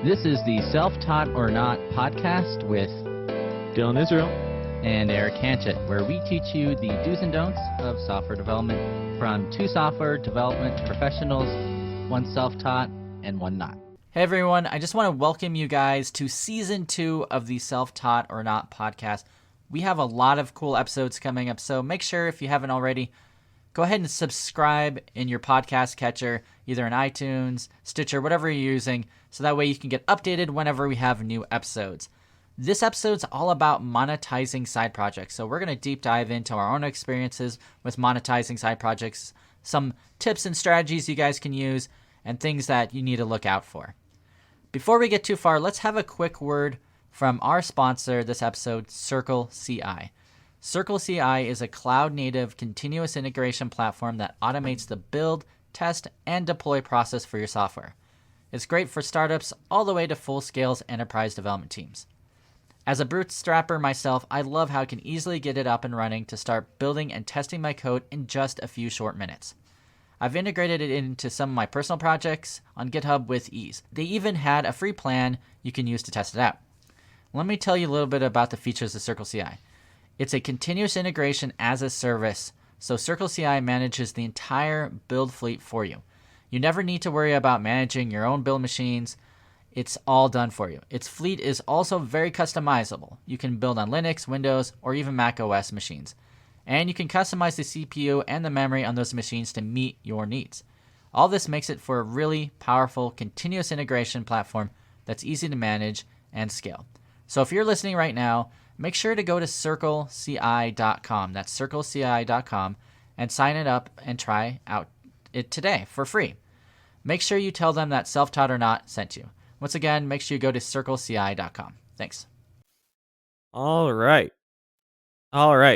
This is the Self-Taught or Not podcast with Dylan Israel and Eric Hanchett, where we teach you the do's and don'ts of software development from two software development professionals, one self-taught and one not. Hey everyone, I just want to welcome you guys to season 2 of the Self-Taught or Not podcast. We have a lot of cool episodes coming up, so make sure if you haven't already, go ahead and subscribe in your podcast catcher, either in iTunes, Stitcher, whatever you're using, so that way you can get updated whenever we have new episodes. This episode's all about monetizing side projects, so we're going to deep dive into our own experiences with monetizing side projects, some tips and strategies you guys can use, and things that you need to look out for. Before we get too far, let's have a quick word from our sponsor this episode, Circle CI. Circle CI is a cloud-native continuous integration platform that automates the build, test, and deploy process for your software. It's great for startups all the way to full-scale enterprise development teams. As a bootstrapper myself, I love how I can easily get it up and running to start building and testing my code in just a few short minutes. I've integrated it into some of my personal projects on GitHub with ease. They even had a free plan you can use to test it out. Let me tell you a little bit about the features of Circle CI. It's a continuous integration as a service, so Circle CI manages the entire build fleet for you. You never need to worry about managing your own build machines. It's all done for you. Its fleet is also very customizable. You can build on Linux, Windows, or even Mac OS machines. And you can customize the CPU and the memory on those machines to meet your needs. All this makes it for a really powerful continuous integration platform that's easy to manage and scale. So if you're listening right now, make sure to go to circleci.com. That's circleci.com and sign it up and try out it today for free. Make sure you tell them that Self-Taught or Not sent you. Once again, make sure you go to circleci.com. Thanks. All right.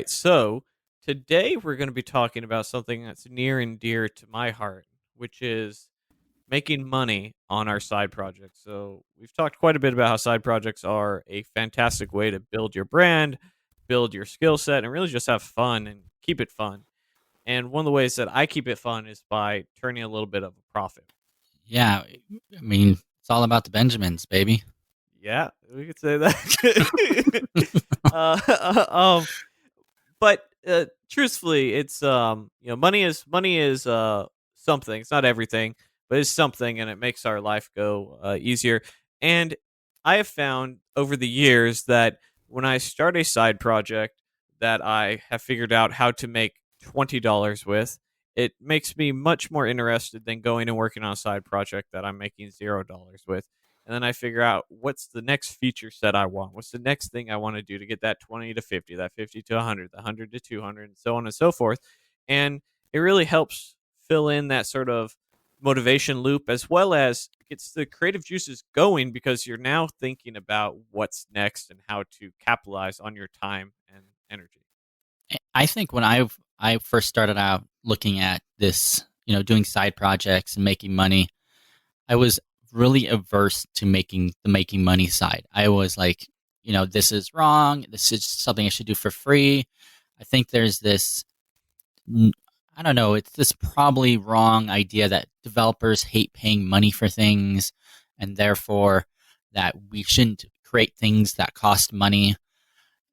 So today we're going to be talking about something that's near and dear to my heart, which is making money on our side projects. So we've talked quite a bit about how side projects are a fantastic way to build your brand, build your skill set, and really just have fun and keep it fun. And one of the ways that I keep it fun is by turning a little bit of a profit. Yeah, I mean, it's all about the Benjamins, baby. Yeah, we could say that. But truthfully, it's money is something. It's not everything, but it's something, and it makes our life go easier. And I have found over the years that when I start a side project that I have figured out how to make $20 with, it makes me much more interested than going and working on a side project that I'm making $0 with. And then I figure out what's the next feature set I want. What's the next thing I want to do to get that 20 to 50, that 50 to 100, the 100 to 200, and so on and so forth. And it really helps fill in that sort of motivation loop, as well as gets the creative juices going, because you're now thinking about what's next and how to capitalize on your time and energy. I think when I first started out looking at this, doing side projects and making money, I was really averse to making money side. I was like, this is wrong. This is something I should do for free. I think there's this, I don't know, it's this probably wrong idea that developers hate paying money for things, and therefore that we shouldn't create things that cost money,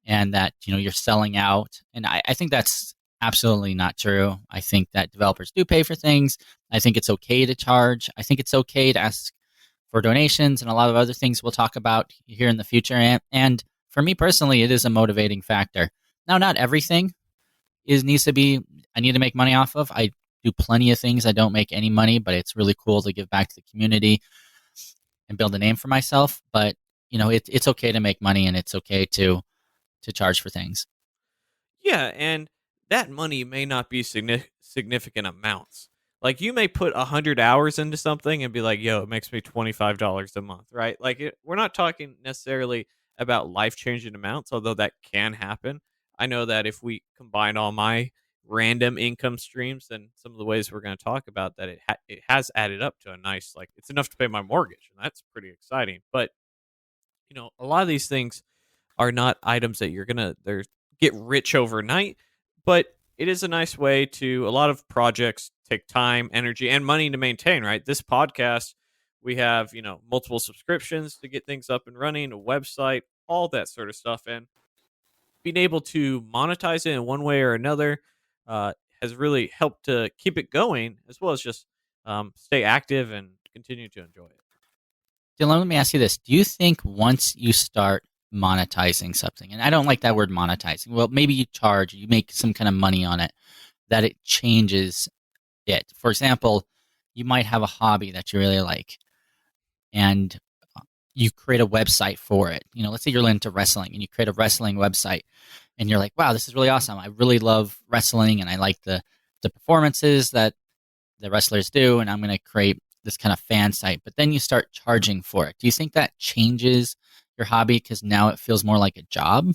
and that, you're selling out. And I think that's absolutely not true. I think that developers do pay for things. I think it's okay to charge. I think it's okay to ask for donations and a lot of other things we'll talk about here in the future. And for me personally, it is a motivating factor. Now, not everything needs to be, I need to make money off of. I do plenty of things I don't make any money, but it's really cool to give back to the community and build a name for myself. But, it's okay to make money, and it's okay to charge for things. Yeah, and that money may not be significant amounts. Like, you may put 100 hours into something and be like, yo, it makes me $25 a month, right? Like, we're not talking necessarily about life-changing amounts, although that can happen. I know that if we combine all my random income streams and some of the ways we're going to talk about, that it has added up to a nice, like, it's enough to pay my mortgage, and that's pretty exciting. But, a lot of these things are not items that you're going to get rich overnight, but it is a nice way to, a lot of projects take time, energy, and money to maintain, right? This podcast, We have, multiple subscriptions to get things up and running, a website, all that sort of stuff. And being able to monetize it in one way or another uh, has really helped to keep it going, as well as just stay active and continue to enjoy it. Dylan, let me ask you this. Do you think once you start monetizing something, and I don't like that word monetizing, well, maybe you charge, you make some kind of money on it, that it changes it? For example, you might have a hobby that you really like, and you create a website for it. Let's say you're into wrestling and you create a wrestling website, and you're like, wow, this is really awesome. I really love wrestling, and I like the performances that the wrestlers do, and I'm going to create this kind of fan site. But then you start charging for it. Do you think that changes your hobby because now it feels more like a job?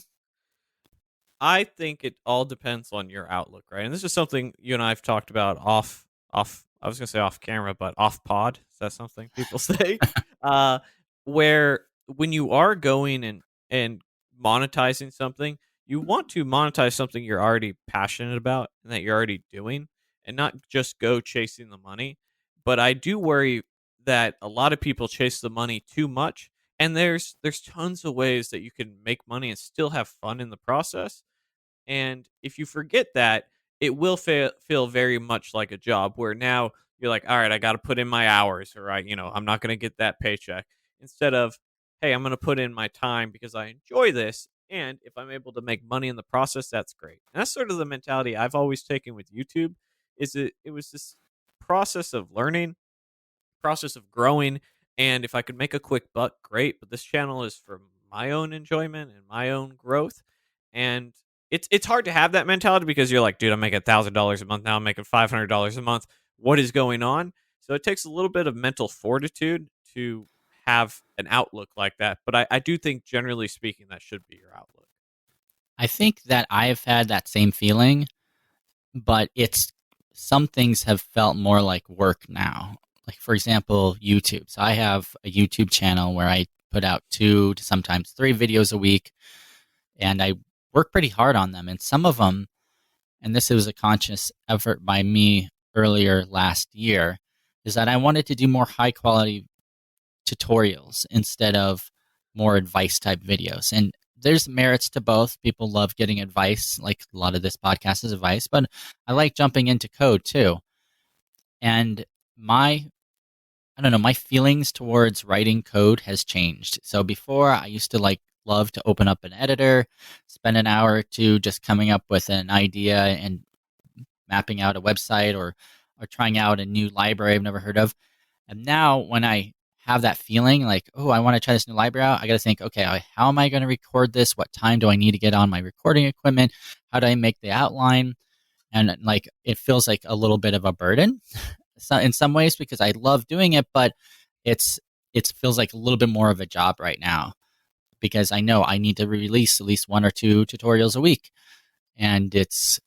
I think it all depends on your outlook, right? And this is something you and I have talked about off. I was gonna say off camera, but off pod. Is that something people say? uh, where when you are going and monetizing something, you want to monetize something you're already passionate about and that you're already doing, and not just go chasing the money. But I do worry that a lot of people chase the money too much, and there's tons of ways that you can make money and still have fun in the process. And if you forget that, it will feel very much like a job where now you're like, all right, I got to put in my hours, or I'm not going to get that paycheck. Instead of, hey, I'm going to put in my time because I enjoy this. And if I'm able to make money in the process, that's great. And that's sort of the mentality I've always taken with YouTube. It was this process of learning, process of growing, and if I could make a quick buck, great. But this channel is for my own enjoyment and my own growth, and it's hard to have that mentality because you're like, dude, I'm making $1,000 a month now. I'm making $500 a month. What is going on? So it takes a little bit of mental fortitude to have an outlook like that. But I do think, generally speaking, that should be your outlook. I think that I've had that same feeling, but it's some things have felt more like work now. Like, for example, YouTube. So I have a YouTube channel where I put out 2 to sometimes 3 videos a week, and I work pretty hard on them. And some of them, and this was a conscious effort by me earlier last year, is that I wanted to do more high quality tutorials instead of more advice type videos. And there's merits to both. People love getting advice, like a lot of this podcast is advice, but I like jumping into code too. And I don't know, my feelings towards writing code has changed. So before, I used to love to open up an editor, spend an hour or two just coming up with an idea and mapping out a website, or trying out a new library I've never heard of. And now when I have that feeling like, oh, I want to try this new library out, I got to think, okay, how am I going to record this? What time do I need to get on my recording equipment? How do I make the outline? And it feels like a little bit of a burden so in some ways, because I love doing it, but it feels like a little bit more of a job right now, because I know I need to release at least 1 or 2 tutorials a week, and it's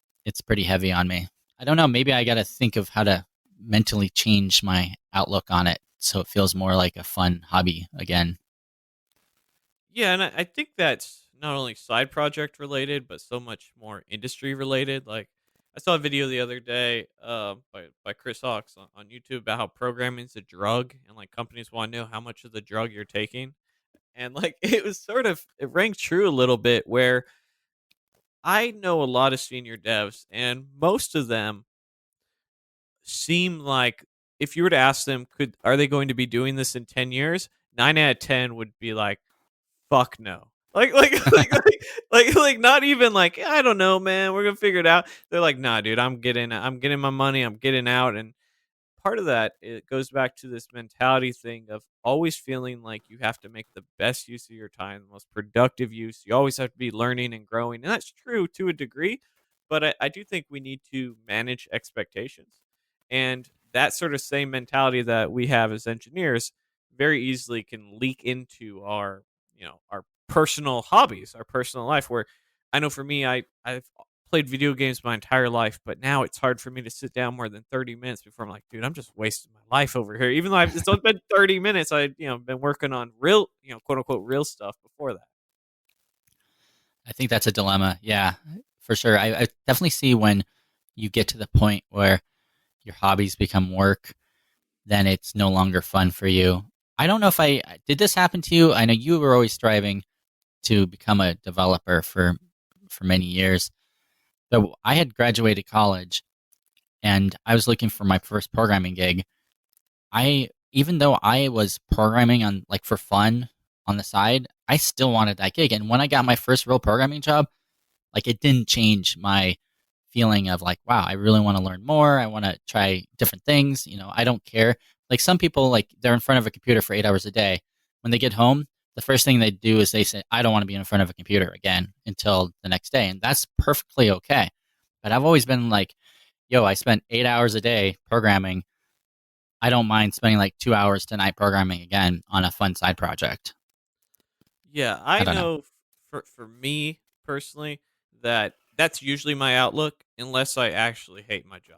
pretty heavy on me. I don't know, maybe I got to think of how to mentally change my outlook on it so it feels more like a fun hobby again. Yeah, and I think that's not only side project related, but so much more industry related. Like, I saw a video the other day by Chris Hawks on YouTube about how programming is a drug, and like companies want to know how much of the drug you're taking. And like it rang true a little bit, where I know a lot of senior devs, and most of them seem like, if you were to ask them, are they going to be doing this in 10 years? 9 out of 10 would be like, fuck no. Like, not even like, I don't know, man, we're gonna figure it out. They're like, nah, dude, I'm getting my money, I'm getting out. And part of that, it goes back to this mentality thing of always feeling like you have to make the best use of your time, the most productive use. You always have to be learning and growing, and that's true to a degree. But I do think we need to manage expectations, and that sort of same mentality that we have as engineers very easily can leak into our personal hobbies, our personal life. Where I know for me, I've played video games my entire life, but now it's hard for me to sit down more than 30 minutes before I'm like, dude, I'm just wasting my life over here. Even though it's only been 30 minutes, been working on real, quote unquote, real stuff before that. I think that's a dilemma. Yeah, for sure. I definitely see when you get to the point where your hobbies become work, then it's no longer fun for you. I don't know if I did this happen to you. I know you were always striving to become a developer for many years. So I had graduated college and I was looking for my first programming gig. I even though I was programming on like for fun on the side, I still wanted that gig. And when I got my first real programming job, like it didn't change my feeling of like, wow, I really want to learn more. I want to try different things. I don't care. Like some people, like they're in front of a computer for 8 hours a day. When they get home, the first thing they do is they say, I don't want to be in front of a computer again until the next day. And that's perfectly okay. But I've always been like, yo, I spent 8 hours a day programming. I don't mind spending like 2 hours tonight programming again on a fun side project. Yeah, I I don't know. know for me personally that's usually my outlook unless I actually hate my job.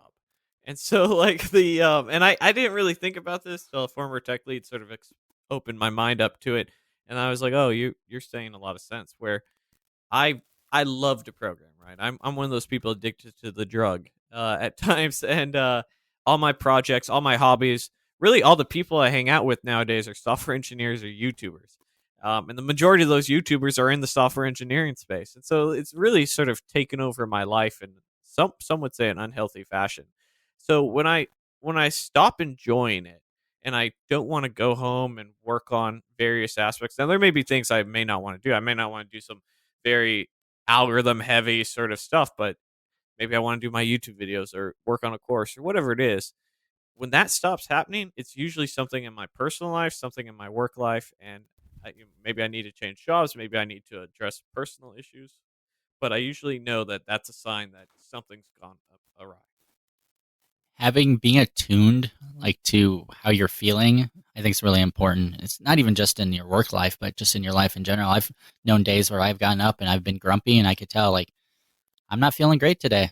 And so like and I didn't really think about this till a former tech lead sort of opened my mind up to it, and I was like, "Oh, you're saying a lot of sense." Where I I love to program, right? I'm one of those people addicted to the drug at times, and all my projects, all my hobbies, really all the people I hang out with nowadays are software engineers or YouTubers, and the majority of those YouTubers are in the software engineering space, and so it's really sort of taken over my life in some would say an unhealthy fashion. So when I stop enjoying it and I don't want to go home and work on various aspects. Now there may be things I may not want to do. I may not want to do some very algorithm heavy sort of stuff, but maybe I want to do my YouTube videos or work on a course or whatever it is. When that stops happening, it's usually something in my personal life, something in my work life, and maybe I need to change jobs, maybe I need to address personal issues. But I usually know that that's a sign that something's gone awry. Having being attuned like to how you're feeling, I think is really important. It's not even just in your work life, but just in your life in general. I've known days where I've gotten up and I've been grumpy and I could tell like I'm not feeling great today.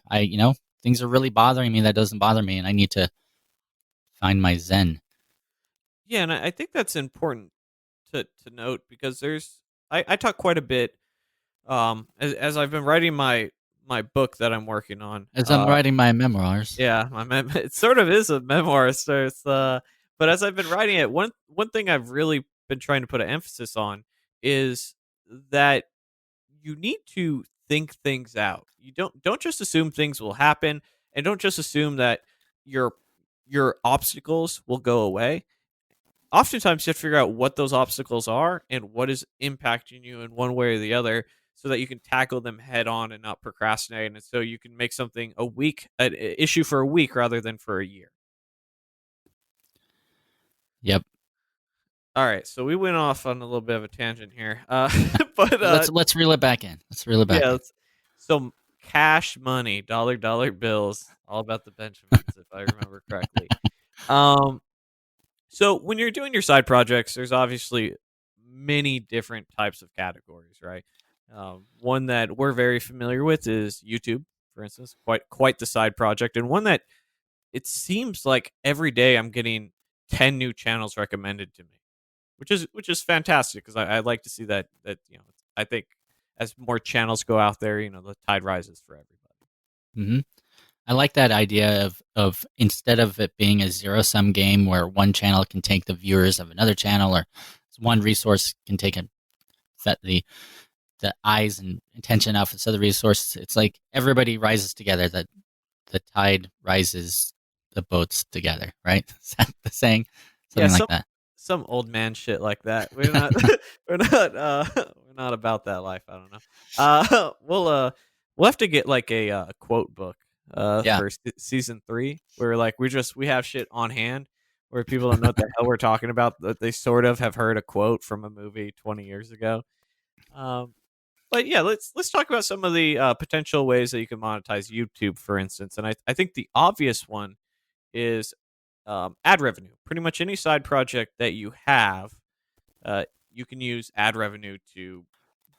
Things are really bothering me that doesn't bother me and I need to find my zen. Yeah, and I think that's important to note because I talk quite a bit as I've been writing my book that I'm working on. As I'm writing my memoirs. Yeah, it sort of is a memoir. So it's but as I've been writing it, one thing I've really been trying to put an emphasis on is that you need to think things out. You don't just assume things will happen, and don't just assume that your your obstacles will go away. Oftentimes you have to figure out what those obstacles are and what is impacting you in one way or the other so that you can tackle them head on and not procrastinate, and so you can make something an issue for a week rather than for a year. Yep. All right, so we went off on a little bit of a tangent here, but Let's reel it back in. Let's reel it back yeah, in. so cash money, dollar bills, all about the Benjamins, if I remember correctly. Um, So when you're doing your side projects, there's obviously many different types of categories, right? One that we're very familiar with is YouTube, for instance, quite the side project, and one that it seems like every day I'm getting 10 new channels recommended to me, which is fantastic because I like to see that I think as more channels go out there, the tide rises for everybody. hmm I like that idea of instead of it being a zero sum game where one channel can take the viewers of another channel or one resource can take the eyes and attention off this other resource. It's like everybody rises together. That the tide rises the boats together, right? Is that the saying? Yeah, Something like that. some old man shit like that. We're not we're not about that life. I don't know. We'll have to get like a quote book Yeah. for season 3 where like we have shit on hand where people don't know what the hell we're talking about, that they sort of have heard a quote from a movie 20 years ago. Um, but yeah, let's talk about some of the potential ways that you can monetize YouTube, for instance. And I think the obvious one is ad revenue. Pretty much any side project that you have, you can use ad revenue to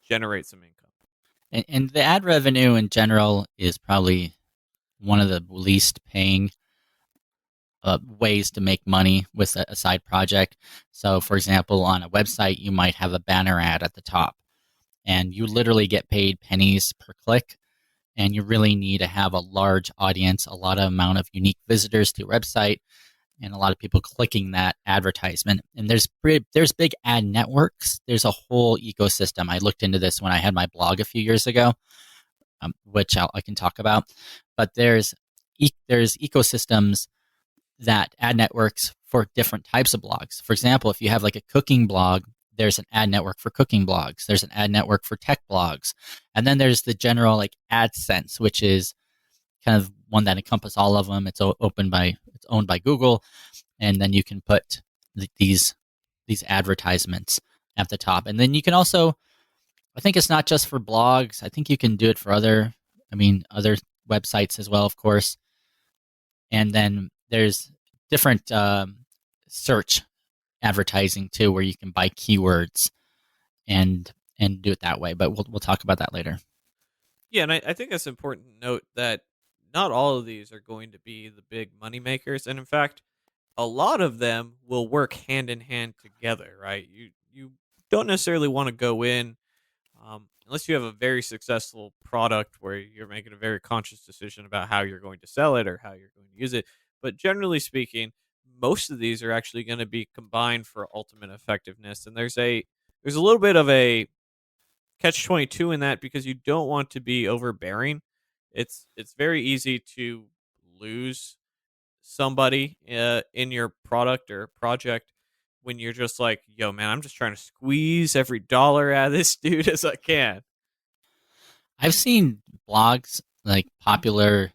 generate some income. And the ad revenue in general is probably one of the least paying ways to make money with a side project. So, for example, on a website, you might have a banner ad at the top, and you literally get paid pennies per click. And you really need to have a large audience, a lot of amount of unique visitors to your website. and a lot of people clicking that advertisement. And there's big ad networks. There's a whole ecosystem. I looked into this when I had my blog a few years ago, which I can talk about. But there's ecosystems that ad networks for different types of blogs. For example, if you have like a cooking blog, there's an ad network for cooking blogs. There's an ad network for tech blogs. And then there's the general like AdSense, which is kind of one that encompasses all of them. It's owned by Google. And then you can put these advertisements at the top. And then you can also, I think it's not just for blogs. I think you can do it for other websites as well, of course. And then there's different search advertising too, where you can buy keywords and do it that way. But we'll talk about that later. Yeah, and I think it's important to note that not all of these are going to be the big money makers, and in fact, a lot of them will work hand in hand together. Right? You don't necessarily want to go in unless you have a very successful product where you're making a very conscious decision about how you're going to sell it or how you're going to use it. But generally speaking, most of these are actually going to be combined for ultimate effectiveness. And there's a little bit of a catch 22 in that, because you don't want to be overbearing. It's very easy to lose somebody in your product or project when you're just like, yo, man, I'm just trying to squeeze every dollar out of this dude as I can. I've seen blogs, like popular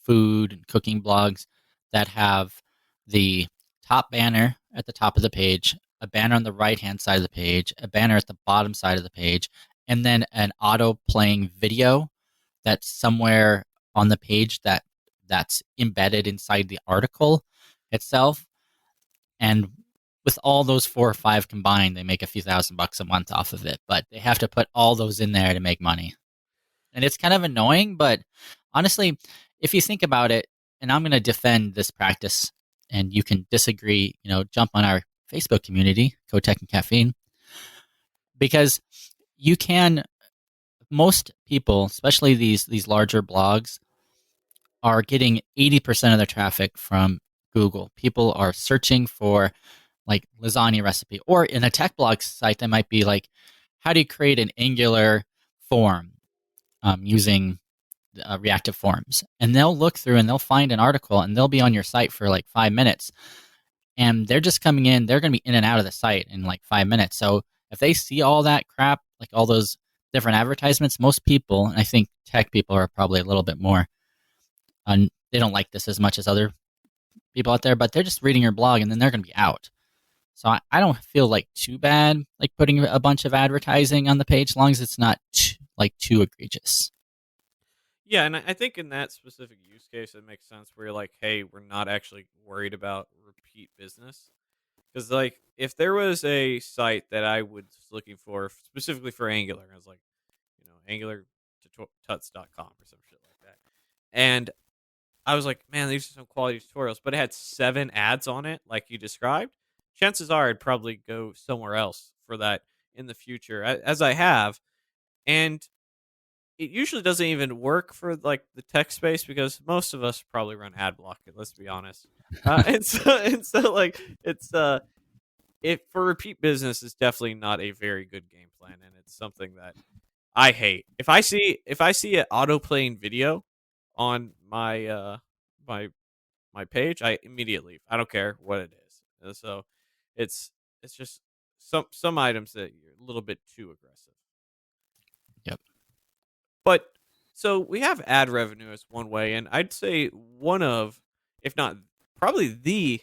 food and cooking blogs, that have the top banner at the top of the page, a banner on the right-hand side of the page, a banner at the bottom side of the page, and then an auto-playing video that's somewhere on the page that's embedded inside the article itself. And with all those 4 or 5 combined, they make a few $1,000 a month off of it. But they have to put all those in there to make money. And it's kind of annoying, but honestly, if you think about it, and I'm going to defend this practice, and you can disagree, jump on our Facebook community, Code Tech and Caffeine, because most people, especially these larger blogs, are getting 80% of their traffic from Google. People are searching for like lasagna recipe, or in a tech blog site that might be like, how do you create an Angular form using reactive forms? And they'll look through and they'll find an article, and they'll be on your site for like 5 minutes, and they're just coming in. They're going to be in and out of the site in like 5 minutes. So if they see all that crap, like all those different advertisements, most people, and I think tech people are probably a little bit more, they don't like this as much as other people out there, but they're just reading your blog and then they're going to be out. So I don't feel like too bad like putting a bunch of advertising on the page, as long as it's not too egregious. Yeah, and I think in that specific use case, it makes sense where you're like, hey, we're not actually worried about repeat business. Because like, if there was a site that I was looking for specifically for Angular, I was like, Angular tuts.com or some shit like that, and I was like, man, these are some quality tutorials, but it had 7 ads on it, like you described. Chances are I'd probably go somewhere else for that in the future, as I have. And it usually doesn't even work for like the tech space, because most of us probably run ad block. Let's be honest. And so like it's it for repeat business is definitely not a very good game plan, and it's something that I hate. If I see an auto playing video on my my page, I immediately leave. I don't care what it is. So it's just some items that you're a little bit too aggressive. Yep. But so we have ad revenue as one way, and I'd say one of, if not probably the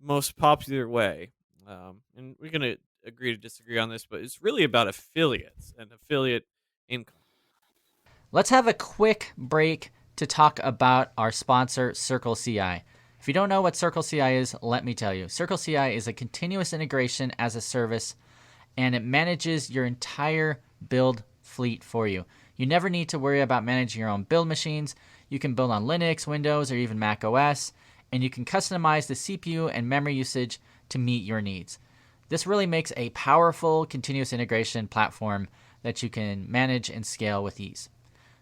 most popular way, and we're gonna agree to disagree on this, but it's really about affiliates and affiliate income. Let's have a quick break to talk about our sponsor, Circle CI. If you don't know what Circle CI is, let me tell you. Circle CI is a continuous integration as a service, and it manages your entire build fleet for you. You never need to worry about managing your own build machines. You can build on Linux, Windows, or even Mac OS, and you can customize the CPU and memory usage to meet your needs. This really makes a powerful continuous integration platform that you can manage and scale with ease.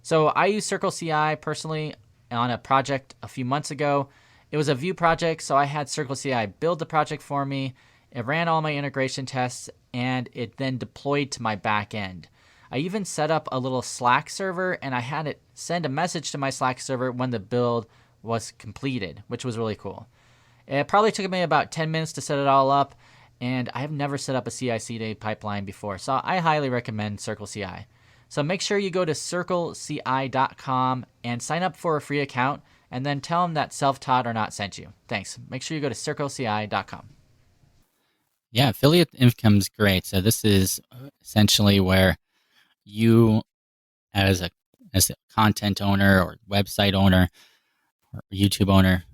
So I use Circle CI personally on a project a few months ago, It was a Vue project, so I had Circle CI build the project for me. It ran all my integration tests, and it then deployed to my back end. I even set up a little Slack server, and I had it send a message to my Slack server when the build was completed, which was really cool. It probably took me about 10 minutes to set it all up, and I have never set up a CI/CD pipeline before, so I highly recommend Circle CI. So make sure you go to circleci.com and sign up for a free account, and then tell them that Self-Taught or Not sent you. Thanks. Make sure you go to circleci.com. Yeah, affiliate income is great. So this is essentially where you, as a content owner or website owner or YouTube owner,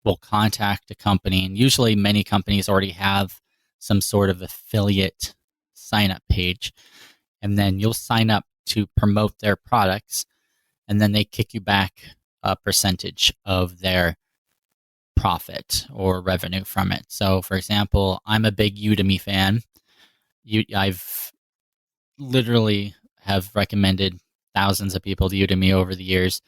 will contact a company, and usually many companies already have some sort of affiliate sign-up page, and then you'll sign up to promote their products, and then they kick you back a percentage of their profit or revenue from it. So, for example, I'm a big Udemy fan. I've literally have recommended thousands of people to Udemy over the years,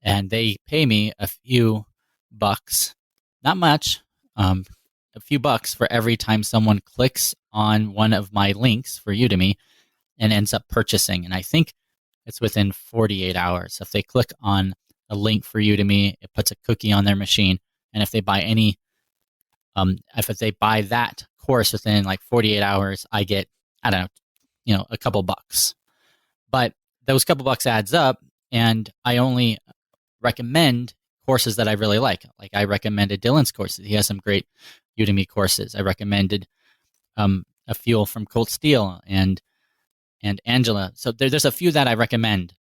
and they pay me a few bucks, not much, a few bucks for every time someone clicks on one of my links for Udemy and ends up purchasing. And I think it's within 48 hours. If they click on a link for Udemy, it puts a cookie on their machine. And if they buy if they buy that course within like 48 hours, I get, I don't know, a couple bucks. But those couple bucks adds up, and I only recommend courses that I really like. Like I recommended Dylan's courses. He has some great Udemy courses. I recommended a few from Colt Steel and Angela. So there's a few that I recommend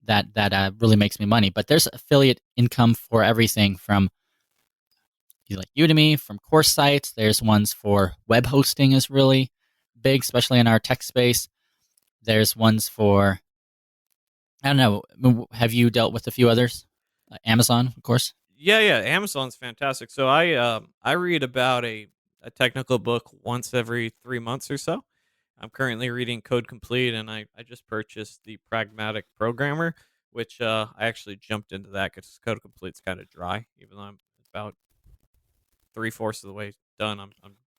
that really makes me money. But there's affiliate income for everything from like Udemy, from course sites. There's ones for web hosting is really big, especially in our tech space. There's ones for, I don't know, have you dealt with a few others? Amazon, of course. Yeah, Amazon's fantastic. So I read about a technical book once every 3 months or so. I'm currently reading Code Complete, and I just purchased the Pragmatic Programmer, which I actually jumped into that because Code Complete's kind of dry, even though I'm about 3/4 of the way done. I'm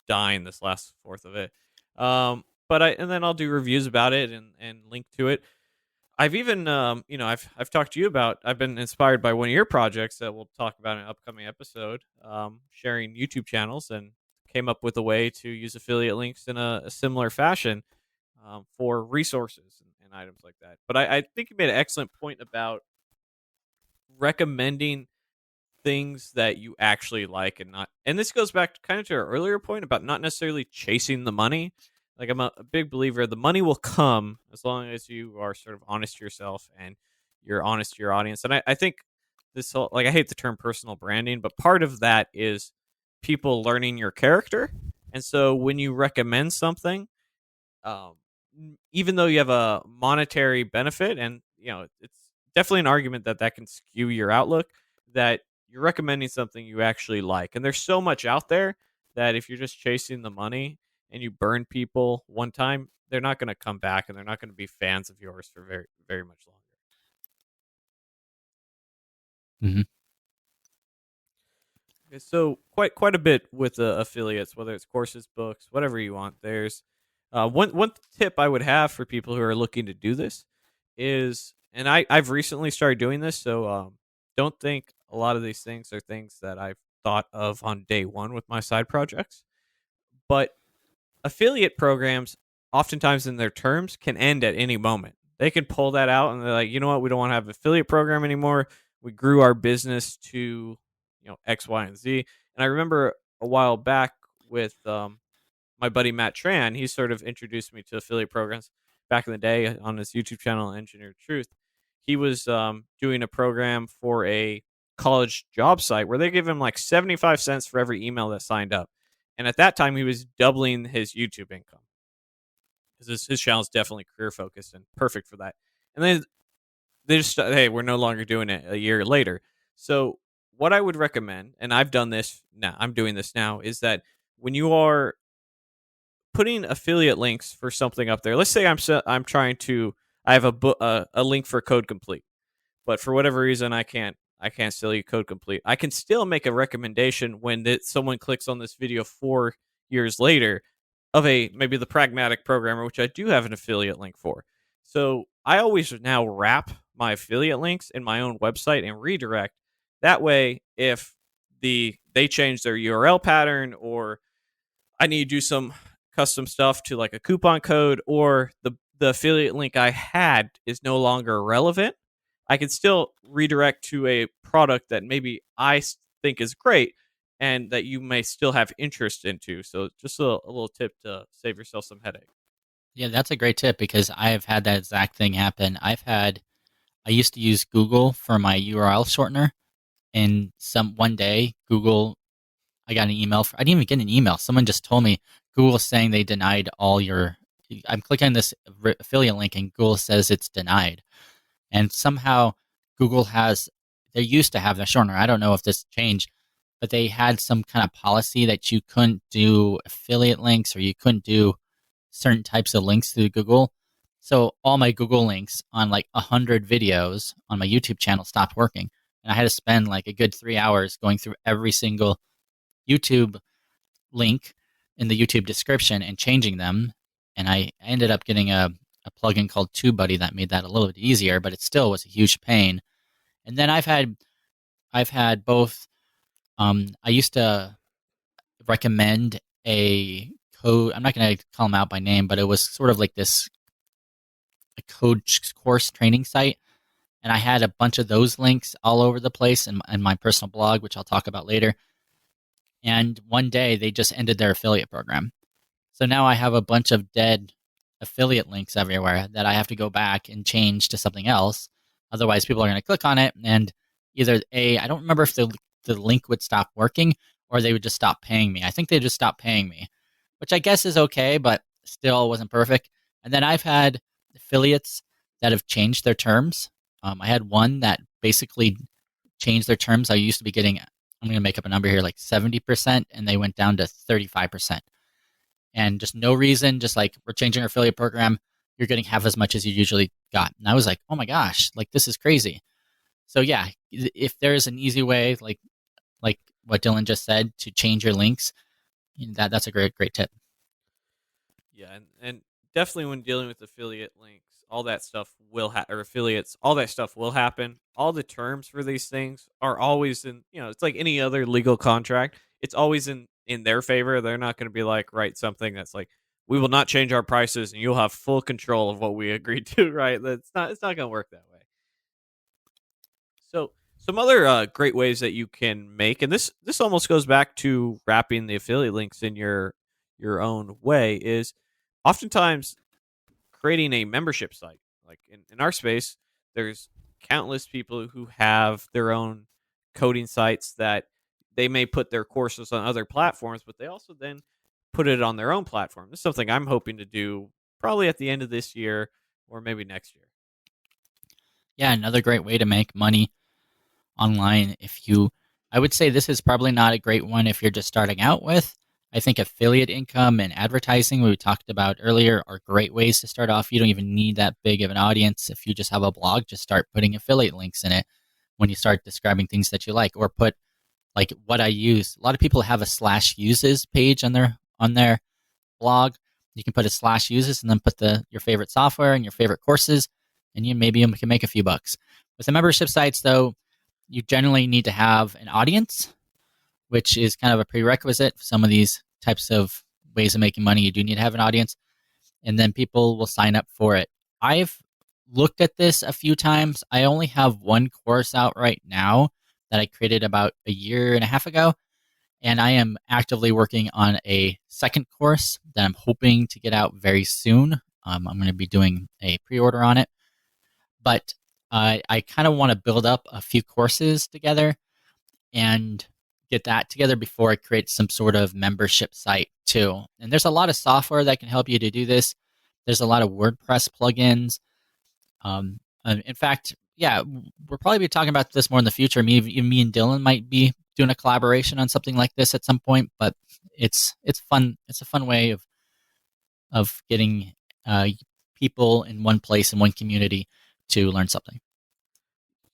dying this last fourth of it. And then I'll do reviews about it and link to it. I've even I've talked to you about, I've been inspired by one of your projects that we'll talk about in an upcoming episode, sharing YouTube channels, and came up with a way to use affiliate links in a similar fashion for resources and items like that. But I think you made an excellent point about recommending things that you actually like, and this goes back kind of to our earlier point about not necessarily chasing the money. Like I'm a big believer the money will come as long as you are sort of honest to yourself and you're honest to your audience. And I think this whole, like, I hate the term personal branding, but part of that is people learning your character. And so when you recommend something, um, even though you have a monetary benefit, and it's definitely an argument that can skew your outlook, that you're recommending something you actually like. And there's so much out there that if you're just chasing the money and you burn people one time, they're not going to come back, and they're not going to be fans of yours for very, very much longer. Mm-hmm. Okay, so quite a bit with affiliates, whether it's courses, books, whatever you want. There's one tip I would have for people who are looking to do this is, and I've recently started doing this, so don't think a lot of these things are things that I've thought of on day one with my side projects, but affiliate programs, oftentimes in their terms, can end at any moment. They can pull that out and they're like, you know what, we don't want to have an affiliate program anymore. We grew our business to X, Y, and Z. And I remember a while back with my buddy Matt Tran, he sort of introduced me to affiliate programs back in the day on his YouTube channel, Engineered Truth. He was doing a program for a college job site where they give him like 75 cents for every email that signed up. And at that time, he was doubling his YouTube income because his channel is definitely career focused and perfect for that. And then they just, hey, we're no longer doing it a year later. So what I would recommend, and I've done this now, I'm doing this now, is that when you are putting affiliate links for something up there, let's say I'm trying to, I have a link for Code Complete, but for whatever reason I can't I can't sell you code complete. I can still make a recommendation when someone clicks on this video 4 years later of a maybe the pragmatic programmer, which I do have an affiliate link for. So I always now wrap my affiliate links in my own website and redirect. That way, if they change their URL pattern, or I need to do some custom stuff to like a coupon code, or the affiliate link I had is no longer relevant, I can still redirect to a product that maybe think is great and that you may still have interest into. So just a little tip to save yourself some headache. Yeah, that's a great tip because I have had that exact thing happen. I used to use Google for my URL shortener, and one day Google, I got an email. I didn't even get an email. Someone just told me Google is saying they denied all your. I'm clicking on this affiliate link, and Google says it's denied. And somehow Google they used to have the shortener. I don't know if this changed, but they had some kind of policy that you couldn't do affiliate links, or you couldn't do certain types of links through Google. So all my Google links on like 100 videos on my YouTube channel stopped working. And I had to spend like a good 3 hours going through every single YouTube link in the YouTube description and changing them. And I ended up getting a plugin called TubeBuddy that made that a little bit easier, but it still was a huge pain. And then I've had both. I used to recommend a code. I'm not going to call them out by name, but it was sort of like a code course training site. And I had a bunch of those links all over the place in my personal blog, which I'll talk about later. And one day they just ended their affiliate program. So now I have a bunch of dead affiliate links everywhere that I have to go back and change to something else. Otherwise, people are going to click on it, and either I don't remember if the link would stop working or they would just stop paying me. I think they just stopped paying me, which I guess is okay, but still wasn't perfect. And then I've had affiliates that have changed their terms. I had one that basically changed their terms. I used to be getting, I'm going to make up a number here, like 70%, and they went down to 35%. And just no reason, just like, we're changing our affiliate program. You're getting half as much as you usually got. And I was like, oh my gosh, like this is crazy. So yeah, if there's an easy way, like what Dylan just said, to change your links, that's a great tip. Yeah, and definitely when dealing with affiliate links, all that stuff or affiliates, all that stuff will happen. All the terms for these things are always in, it's like any other legal contract. It's always in their favor. They're not going to be like, write something that's like, we will not change our prices and you'll have full control of what we agreed to, right? It's not going to work that way. So some other great ways that you can make, and this almost goes back to wrapping the affiliate links in your own way, is oftentimes creating a membership site. Like in our space, there's countless people who have their own coding sites that they may put their courses on other platforms, but they also then put it on their own platform. This is something I'm hoping to do probably at the end of this year or maybe next year. Yeah, another great way to make money online. I would say this is probably not a great one if you're just starting out with. I think affiliate income and advertising, we talked about earlier, are great ways to start off. You don't even need that big of an audience. If you just have a blog, just start putting affiliate links in it when you start describing things that you like, or put like what I use. A lot of people have a /uses page on their blog. You can put a /uses and then put your favorite software and your favorite courses, and maybe you can make a few bucks. With the membership sites, though, you generally need to have an audience, which is kind of a prerequisite for some of these types of ways of making money. You do need to have an audience, and then people will sign up for it. I've looked at this a few times. I only have one course out right now that I created about a year and a half ago, and I am actively working on a second course that I'm hoping to get out very soon. I'm going to be doing a pre-order on it, but I kind of want to build up a few courses together and get that together before I create some sort of membership site too. And there's a lot of software that can help you to do this. There's a lot of WordPress plugins. In fact, yeah, we'll probably be talking about this more in the future. Me and Dylan might be doing a collaboration on something like this at some point. But it's fun. It's a fun way of getting people in one place in one community to learn something.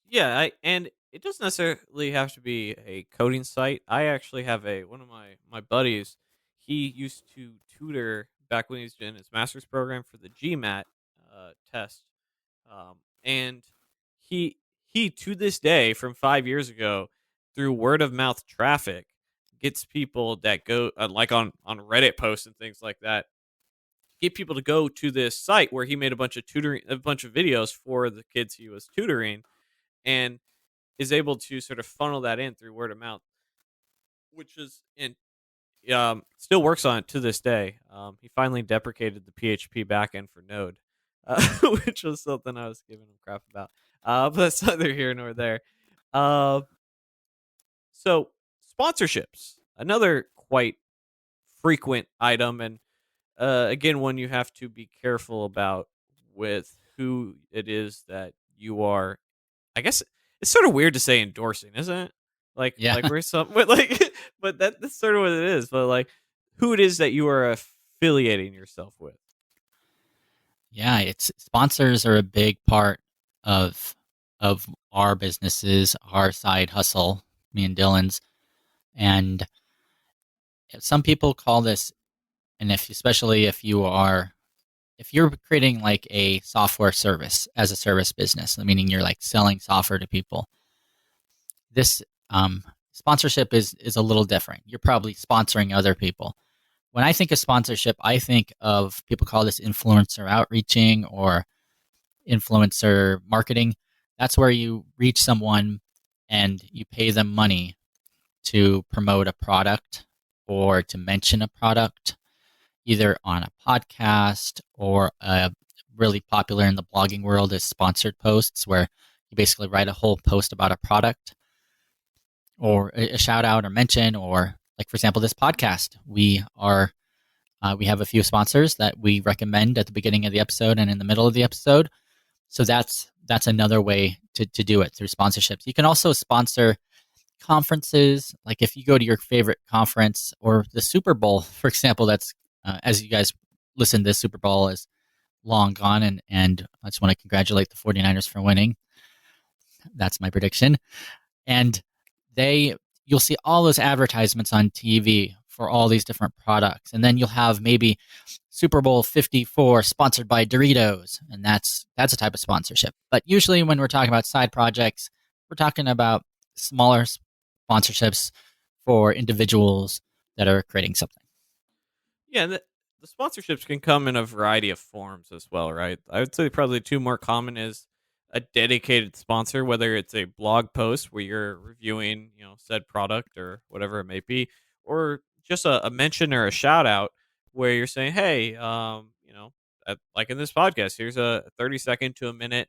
Yeah, and it doesn't necessarily have to be a coding site. I actually have one of my buddies. He used to tutor back when he was in his master's program for the GMAT test, and he he to this day from 5 years ago, through word of mouth traffic, gets people that go like on Reddit posts and things like that, get people to go to this site where he made a bunch of videos for the kids he was tutoring, and is able to sort of funnel that in through word of mouth, which is and still works on it to this day. He finally deprecated the PHP backend for Node, which was something I was giving him crap about. But that's neither here nor there. Uh, so sponsorships, another quite frequent item, and again, one you have to be careful about with who it is that you are. I guess it's sort of weird to say endorsing, isn't it? Yeah. Like we're some, but like, but that's sort of what it is. But like, who it is that you are affiliating yourself with. Yeah, it's sponsors are a big part of our businesses, our side hustle, me and Dylan's. And some people call this, and especially if you're creating like a software service as a service business, meaning you're like selling software to people, this sponsorship is a little different. You're probably sponsoring other people. When I think of sponsorship, I think of, people call this influencer outreaching or influencer marketing. That's where you reach someone and you pay them money to promote a product or to mention a product, either on a podcast or really popular in the blogging world is sponsored posts, where you basically write a whole post about a product or a shout out or mention, or like, for example, this podcast. We have a few sponsors that we recommend at the beginning of the episode and in the middle of the episode. So that's another way to do it, through sponsorships. You can also sponsor conferences. Like if you go to your favorite conference or the Super Bowl, for example, that's as you guys listen, this Super Bowl is long gone, and I just want to congratulate the 49ers for winning. That's my prediction. And you'll see all those advertisements on TV for all these different products. And then you'll have maybe Super Bowl 54 sponsored by Doritos, and that's a type of sponsorship. But usually when we're talking about side projects, we're talking about smaller sponsorships for individuals that are creating something. Yeah, and the sponsorships can come in a variety of forms as well, right? I would say probably two more common is a dedicated sponsor, whether it's a blog post where you're reviewing, said product or whatever it may be, or just a mention or a shout out where you're saying, hey, like in this podcast, here's a 30-second to a minute,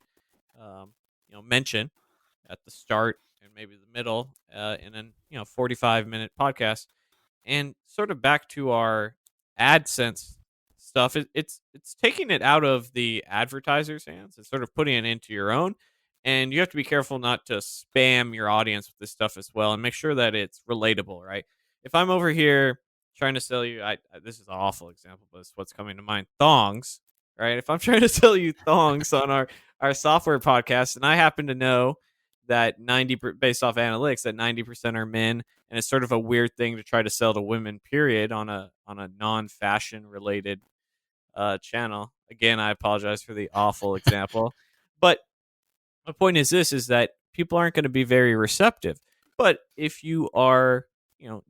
mention at the start and maybe the middle, and then 45-minute podcast. And sort of back to our AdSense stuff, it's taking it out of the advertiser's hands and sort of putting it into your own. And you have to be careful not to spam your audience with this stuff as well, and make sure that it's relatable, right? If I'm over here trying to sell you, this is an awful example, but it's what's coming to mind, thongs, right? If I'm trying to sell you thongs on our software podcast, and I happen to know that based off analytics, that 90% are men, and it's sort of a weird thing to try to sell to women, period, on a non-fashion related channel. Again, I apologize for the awful example, but my point is this: is that people aren't going to be very receptive. But if you are,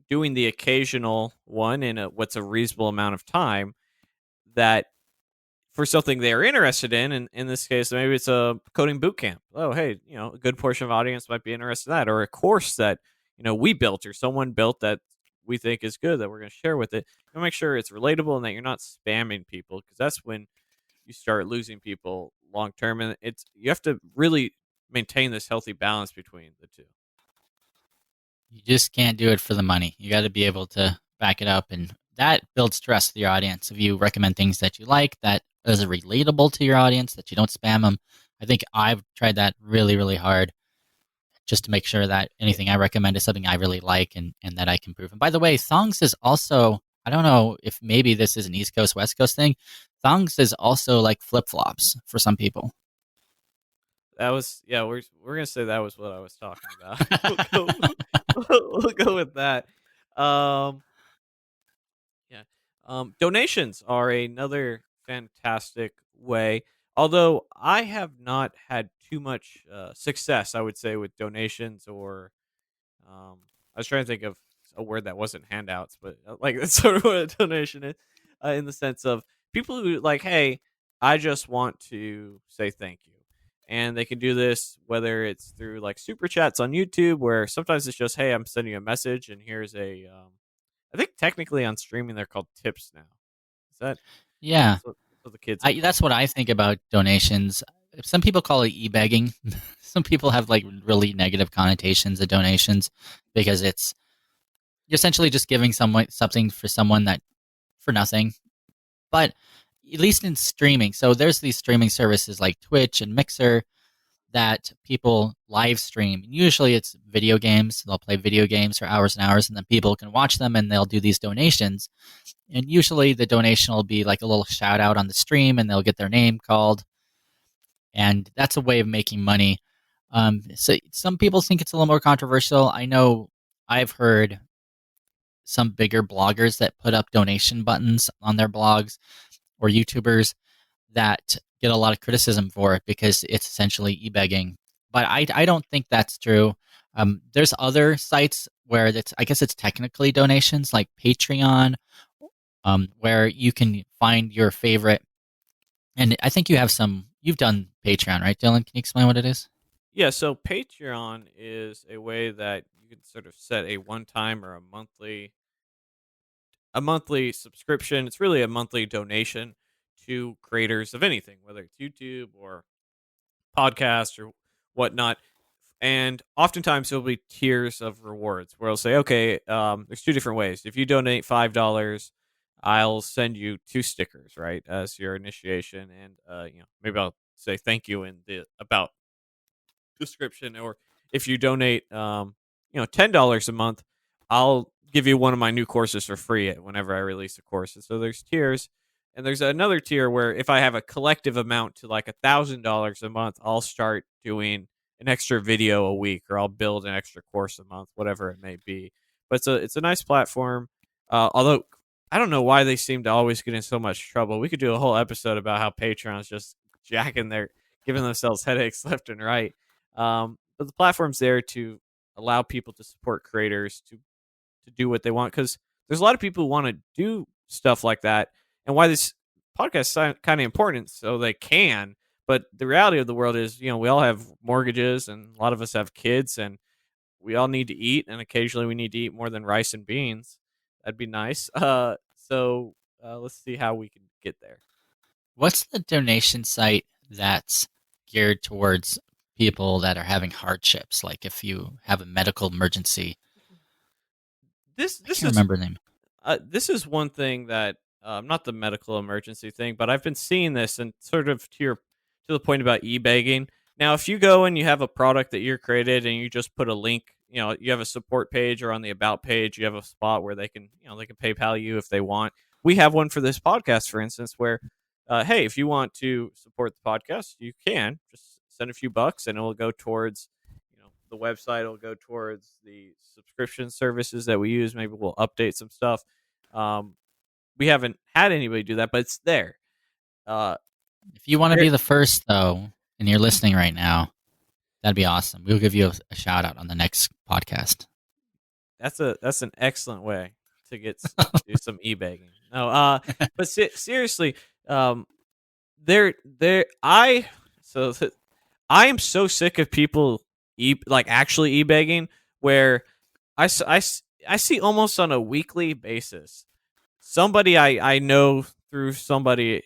doing the occasional one in what's a reasonable amount of time, that for something they're interested in this case, maybe it's a coding boot camp. Oh, hey, a good portion of audience might be interested in that, or a course that we built or someone built that we think is good that we're going to share with it. And make sure it's relatable and that you're not spamming people, because that's when you start losing people long term. And you have to really maintain this healthy balance between the two. You just can't do it for the money. You got to be able to back it up, and that builds trust with your audience. If you recommend things that you like, that is relatable to your audience, that you don't spam them. I think I've tried that really, really hard, just to make sure that anything I recommend is something I really like and that I can prove. And by the way, thongs is also, I don't know if maybe this is an East Coast, West Coast thing. Thongs is also like flip-flops for some people. That was yeah. We're gonna say that was what I was talking about. we'll go we'll go with that. Um, yeah. Donations are another fantastic way. Although I have not had too much success, I would say, with donations or I was trying to think of a word that wasn't handouts, but like that's sort of what a donation is, in the sense of people who like, hey, I just want to say thank you, and they can do this whether it's through like super chats on YouTube, where sometimes it's just, hey, I'm sending you a message, and here's a, I think technically on streaming they're called tips now. Is that Yeah, that's what the kids have called that's what I think about donations. Some people call it e-begging. Some people have like really negative connotations of donations because it's you're essentially just giving someone something for someone that for nothing. But at least in streaming, so there's these streaming services like Twitch and Mixer that people live stream. Usually it's video games. They'll play video games for hours and hours, and then people can watch them and they'll do these donations. And usually the donation will be like a little shout out on the stream and they'll get their name called. And that's a way of making money. So some people think it's a little more controversial. I know I've heard some bigger bloggers that put up donation buttons on their blogs or YouTubers that get a lot of criticism for it because it's essentially e-begging. But I don't think that's true. There's other sites where I guess it's technically donations, like Patreon, where you can find your favorite. And I think you've done Patreon, right, Dylan? Can you explain what it is? Yeah, so Patreon is a way that you can sort of set a one time or a monthly subscription. It's really a monthly donation to creators of anything, whether it's YouTube or podcast or whatnot. And oftentimes there'll be tiers of rewards where I'll say, okay, there's two different ways. If you donate $5, I'll send you 2 stickers, right, as your initiation, and maybe I'll say thank you in the about description. Or if you donate $10 a month, I'll give you one of my new courses for free whenever I release a course. And so there's tiers, and there's another tier where if I have a collective amount to like $1,000 a month, I'll start doing an extra video a week, or I'll build an extra course a month, whatever it may be. But it's a nice platform. Although I don't know why they seem to always get in so much trouble. We could do a whole episode about how Patreon's just giving themselves headaches left and right. But the platform's there to allow people to support creators to do what they want, because there's a lot of people who want to do stuff like that, and why this podcast is kind of important, so they can. But the reality of the world is, we all have mortgages, and a lot of us have kids, and we all need to eat, and occasionally we need to eat more than rice and beans. That'd be nice. So let's see how we can get there. What's the donation site that's geared towards people that are having hardships? Like if you have a medical emergency. This I this can't is remember the name. this is one thing that, not the medical emergency thing, but I've been seeing this, and sort of to the point about e-begging. Now, if you go and you have a product that you're created and you just put a link, you have a support page, or on the about page, you have a spot where they can PayPal you if they want. We have one for this podcast, for instance, where, hey, if you want to support the podcast, you can just send a few bucks, and it will go towards, the website. It'll go towards the subscription services that we use. Maybe we'll update some stuff. We haven't had anybody do that, but it's there. If you want to be the first, though, and you're listening right now, that'd be awesome. We'll give you a shout out on the next podcast. That's an excellent way to do some e-begging. No, but seriously, there I so I am so sick of people actually e-begging, where I see almost on a weekly basis somebody I know through somebody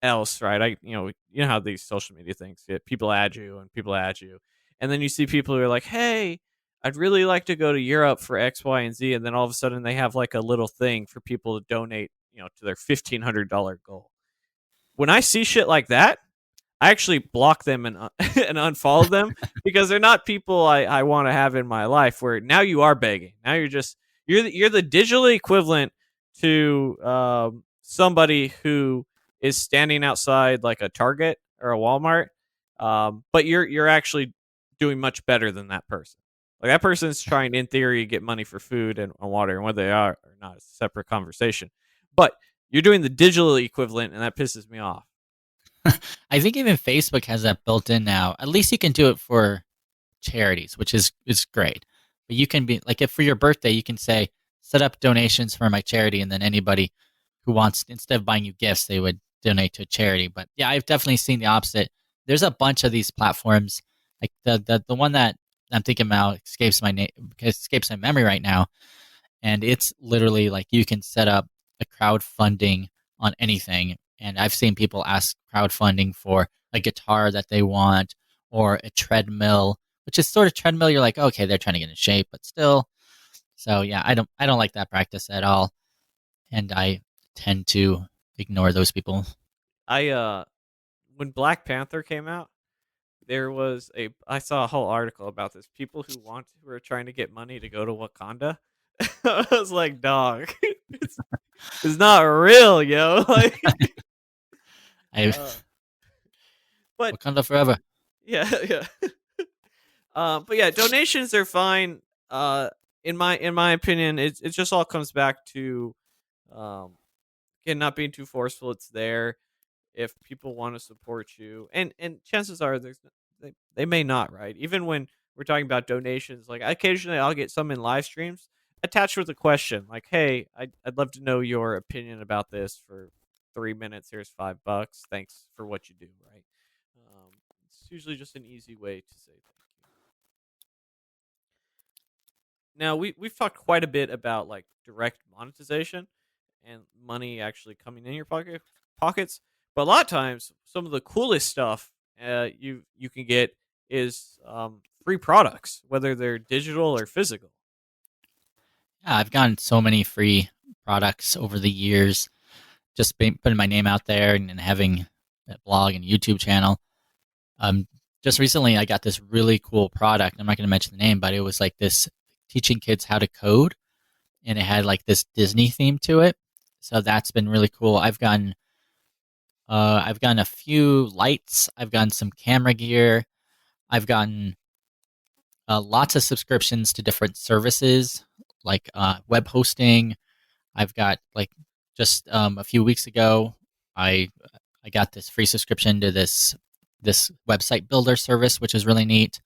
else, right? You know how these social media things get, people add you and people add you, and then you see people who are like, hey, I'd really like to go to Europe for X, Y, and Z, and then all of a sudden they have like a little thing for people to donate, to their $1,500 goal. When I see shit like that, I actually block them and and unfollow them, because they're not people I want to have in my life. Where now you are begging. Now you're the digital equivalent to somebody who is standing outside like a Target or a Walmart, But you're actually doing much better than that person. Like that person's trying, in theory, to get money for food and water, and whether they are or not is a separate conversation. But you're doing the digital equivalent, and that pisses me off. I think even Facebook has that built in now. At least you can do it for charities, which is great. But you can be like, if for your birthday, you can say, set up donations for my charity, and then anybody who wants, instead of buying you gifts, they would donate to a charity. But yeah, I've definitely seen the opposite. There's a bunch of these platforms. Like the one that I'm thinking about escapes my memory right now, and it's literally like you can set up a crowdfunding on anything. And I've seen people ask crowdfunding for a guitar that they want, or a treadmill, which is sort of treadmill. You're like, okay, they're trying to get in shape, but still. So yeah, I don't like that practice at all, and I tend to ignore those people. When Black Panther came out, I saw a whole article about this. People who are trying to get money to go to Wakanda. I was like, dog, it's not real, yo. Like, I uh, but Wakanda forever. yeah, yeah. But yeah, donations are fine. In my opinion, it just all comes back to, um, again, not being too forceful. It's there if people want to support you, and chances are they may not, right? Even when we're talking about donations, like occasionally I'll get some in live streams attached with a question, like, "Hey, I'd love to know your opinion about this for 3 minutes. Here's $5. Thanks for what you do." Right? It's usually just an easy way to say thank you. Now we've talked quite a bit about like direct monetization and money actually coming in your pockets, but a lot of times some of the coolest stuff you can get is free products, whether they're digital or physical. Yeah, I've gotten so many free products over the years, just putting my name out there and having a blog and YouTube channel. Um, just recently, I got this really cool product. I'm not going to mention the name, but it was like this teaching kids how to code, and it had like this Disney theme to it. So that's been really cool. I've gotten a few lights. I've gotten some camera gear. I've gotten lots of subscriptions to different services like web hosting. I've got like just a few weeks ago, I I got this free subscription to this website builder service, which is really neat.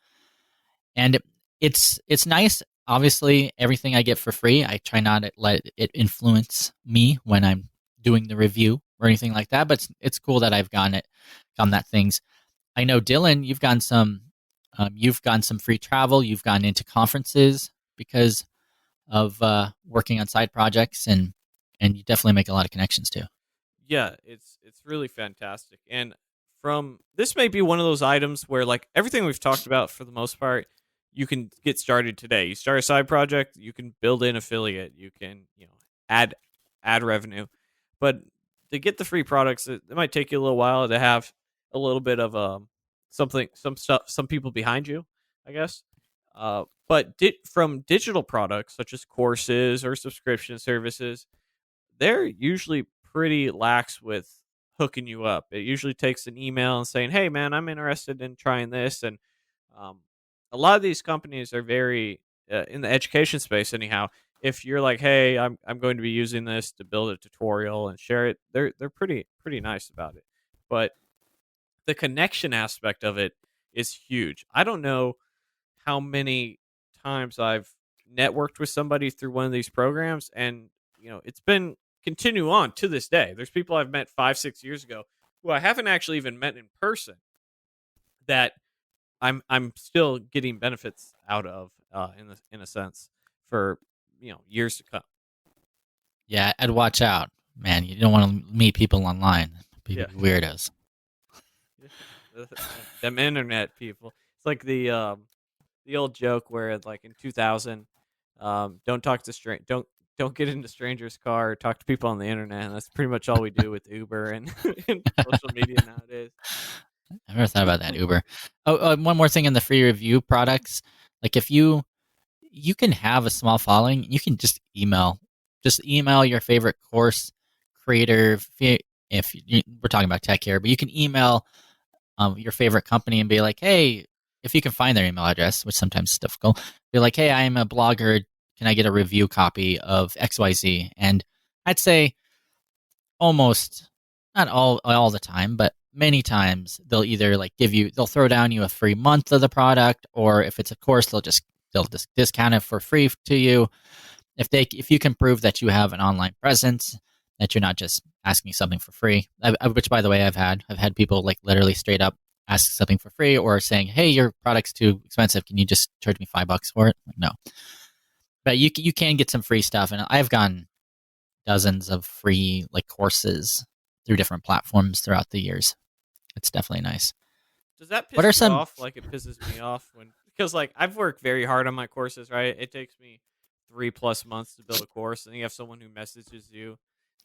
And it's nice. Obviously, everything I get for free, I try not to let it influence me when I'm doing the review or anything like that. But it's cool that gotten that things. I know Dylan, you've gotten some free travel. You've gone into conferences because of working on side projects, and you definitely make a lot of connections too. Yeah, it's really fantastic. And from this may be one of those items where like everything we've talked about for the most part, you can get started today. You start a side project, you can build an affiliate, you can, add revenue. But to get the free products, it might take you a little while to have a little bit of some stuff, some people behind you, I guess. But from digital products such as courses or subscription services, they're usually pretty lax with hooking you up. It usually takes an email and saying, "Hey, man, I'm interested in trying this." And um, a lot of these companies are very in the education space, anyhow. If you're like, "Hey, I'm going to be using this to build a tutorial and share it," they're pretty nice about it. But the connection aspect of it is huge. I don't know how many times I've networked with somebody through one of these programs, and it's been continue on to this day. There's people I've met 5 6 years ago who I haven't actually even met in person that I'm still getting benefits out of in a sense for years to come. Yeah, I'd watch out, man. You don't want to meet people online. People Yeah. be weirdos. Them internet people. It's like the old joke where like in 2000, don't talk to don't get into strangers' car or talk to people on the internet. And that's pretty much all we do with Uber and, and social media nowadays. I've never thought about that Uber. Oh, one more thing in the free review products. Like if you can have a small following, you can just email your favorite course creator. If we're talking about tech here, but you can email your favorite company and be like, hey, if you can find their email address, which sometimes is difficult, be like, hey, I'm a blogger. Can I get a review copy of XYZ? And I'd say almost not all the time, but many times they'll either like they'll throw down you a free month of the product, or if it's a course, they'll just discount it for free to you. If you can prove that you have an online presence, that you're not just asking something for free, which by the way I've had people like literally straight up ask something for free or saying, hey, your product's too expensive, can you just charge me $5 for it? Like, no. But you can get some free stuff, and I've gotten dozens of free like courses through different platforms throughout the years. It's definitely nice. Does that What piss are you some? off? Like it pisses me off when because like I've worked very hard on my courses, right? It takes me 3+ months to build a course, and you have someone who messages you,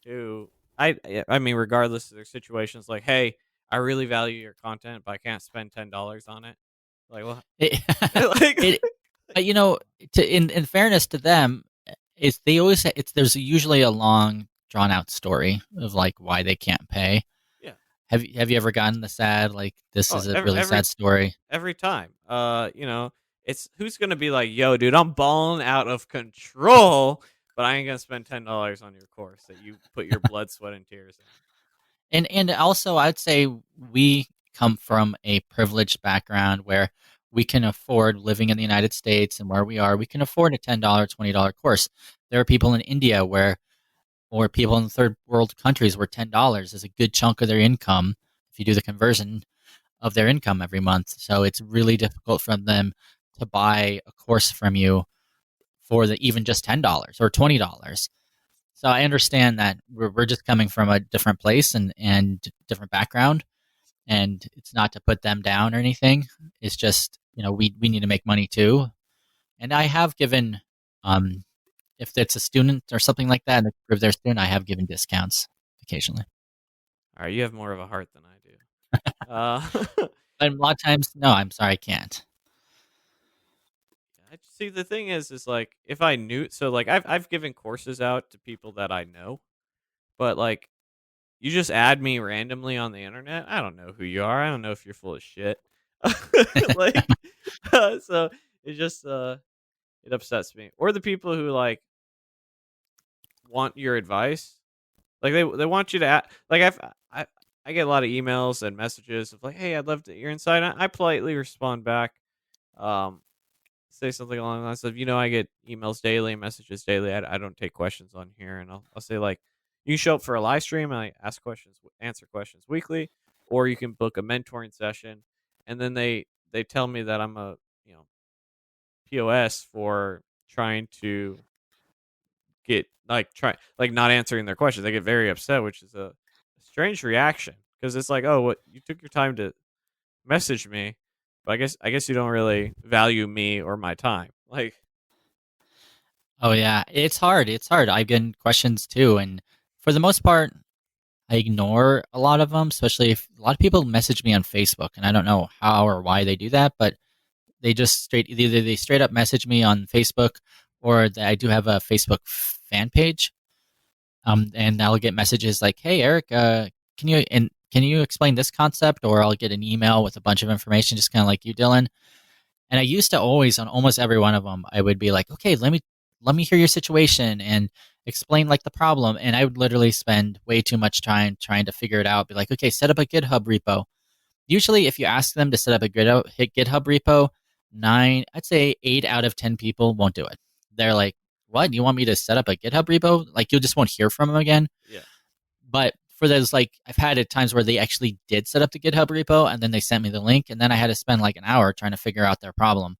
who I mean, regardless of their situations, like, hey, I really value your content, but I can't spend $10 on it. Like, well, It, like, it you know, in fairness to them, it's they always it's there's usually a long drawn out story of like why they can't pay. yeah. Have you ever gotten the sad like this Oh, is a really sad story? every time. It's who's gonna be like, yo, dude, I'm balling out of control, but I ain't gonna spend $10 on your course that you put your blood, sweat, and tears in. And also I'd say we come from a privileged background where we can afford living in the United States, and where we are, we can afford a $10, $20 course. There are people in India or people in third world countries where $10 is a good chunk of their income if you do the conversion of their income every month. So it's really difficult for them to buy a course from you for the even just $10 or $20. So I understand that we're just coming from a different place and different background, and it's not to put them down or anything. It's just we need to make money too. And I have given if it's a student or something like that, and they prove they're a student, I have given discounts occasionally. All right, you have more of a heart than I do. But a lot of times, no, I'm sorry, I can't. I see. The thing is like if I knew, so like I've given courses out to people that I know, but like you just add me randomly on the internet. I don't know who you are. I don't know if you're full of shit. Like, so it just it upsets me. Or the people who like want your advice, like they want you to like I get a lot of emails and messages of like, hey, I'd love to your insight. I politely respond back, um, say something along the lines of, I get emails daily and messages daily. I don't take questions on here, and I'll say like, you can show up for a live stream and I ask questions, answer questions weekly, or you can book a mentoring session, and then they tell me that I'm a POS for trying to get like try like not answering their questions. They get very upset, which is a strange reaction because it's like, oh, what you took your time to message me, but I guess you don't really value me or my time. Like, Oh yeah, it's hard. It's hard. I get questions too, and for the most part, I ignore a lot of them. Especially if a lot of people message me on Facebook, and I don't know how or why they do that, but they just either they straight up message me on Facebook, or I do have a Facebook fan page. And I'll get messages like, "Hey Eric, can you explain this concept?" Or I'll get an email with a bunch of information, just kind of like you, Dylan. And I used to always, on almost every one of them, I would be like, okay, let me hear your situation and explain like the problem. And I would literally spend way too much time trying to figure it out. Be like, okay, set up a GitHub repo. Usually, if you ask them to set up a GitHub repo, I'd say 8 out of 10 people won't do it. They're like, what? You want me to set up a GitHub repo? Like, you just won't hear from them again. yeah, But for those, like, I've had at times where they actually did set up the GitHub repo and then they sent me the link, and then I had to spend like an hour trying to figure out their problem.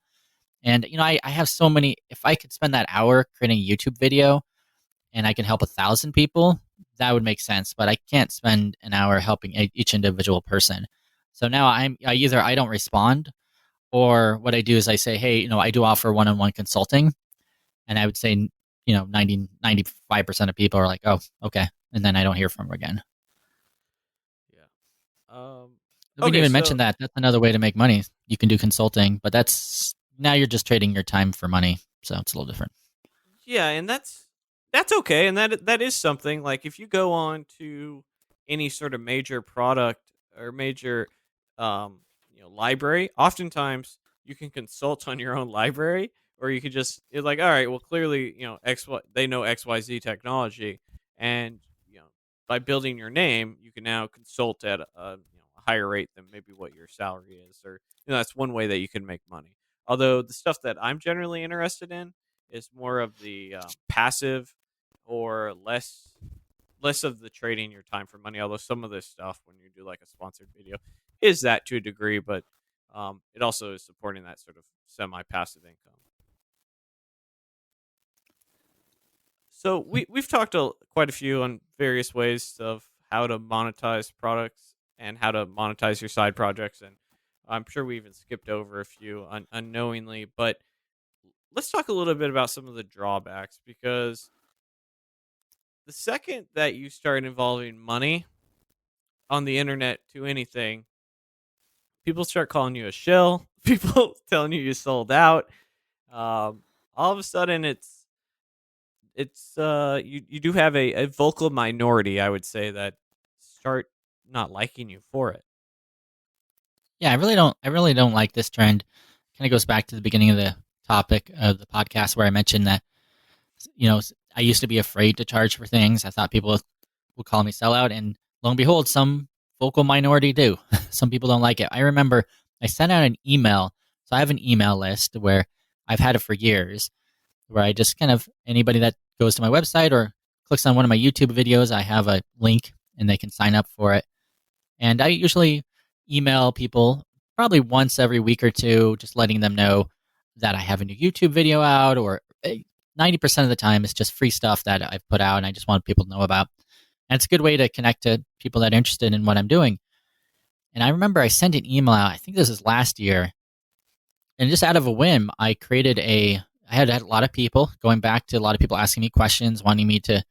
And, I have so many, if I could spend that hour creating a YouTube video and I can help 1,000 people, that would make sense. But I can't spend an hour helping each individual person. So now I don't respond, or what I do is I say, hey, I do offer one-on-one consulting. And I would say, 95% of people are like, oh, okay. And then I don't hear from them again. yeah. We didn't Okay, even so mention that. That's another way to make money. You can do consulting, but now you're just trading your time for money. So it's a little different. yeah, and that's okay, and that is something. Like if you go on to any sort of major product or major um, library. Oftentimes, you can consult on your own library, or you could just it's like, all right, well, clearly, they know XYZ technology, and by building your name, you can now consult at a higher rate than maybe what your salary is, or that's one way that you can make money. Although the stuff that I'm generally interested in is more of the passive or less of the trading your time for money. Although some of this stuff, when you do like a sponsored video, is that to a degree, but it also is supporting that sort of semi-passive income. So we've talked quite a few on various ways of how to monetize products and how to monetize your side projects, and I'm sure we even skipped over a few unknowingly. But let's talk a little bit about some of the drawbacks, because the second that you start involving money on the internet to anything, people start calling you a shill. People telling you sold out. All of a sudden, you do have a vocal minority, I would say, that start not liking you for it. Yeah, I really don't like this trend. Kind of goes back to the beginning of the topic of the podcast where I mentioned that I used to be afraid to charge for things. I thought people would call me sellout, and lo and behold, some vocal minority do. Some people don't like it. I remember I sent out an email. So I have an email list where I've had it for years, where I just kind of anybody that goes to my website or clicks on one of my YouTube videos, I have a link and they can sign up for it. And I usually email people probably once every week or two, just letting them know that I have a new YouTube video out, or 90% of the time it's just free stuff that I've put out and I just want people to know about. And it's a good way to connect to people that are interested in what I'm doing. And I remember I sent an email out, I think this is last year, and just out of a whim, I had a lot of people going back to a lot of people asking me questions, wanting me to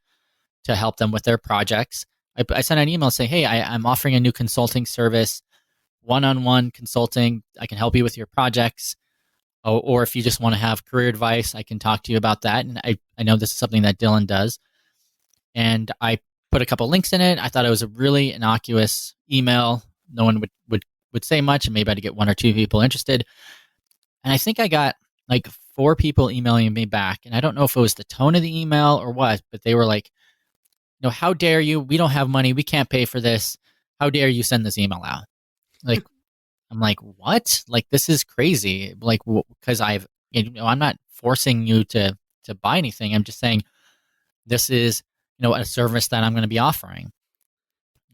help them with their projects. I sent an email saying, hey, I'm offering a new consulting service, one-on-one consulting. I can help you with your projects. Or if you just want to have career advice, I can talk to you about that. And I know this is something that Dylan does. And I put a couple links in it. I thought it was a really innocuous email. No one would say much, and maybe I'd get one or two people interested. And I think I got like 4 people emailing me back. And I don't know if it was the tone of the email or what, but they were like, how dare you? We don't have money. We can't pay for this. How dare you send this email out? Like, I'm like, what? Like, this is crazy. Like, because I'm not forcing you to buy anything. I'm just saying this is, a service that I'm going to be offering.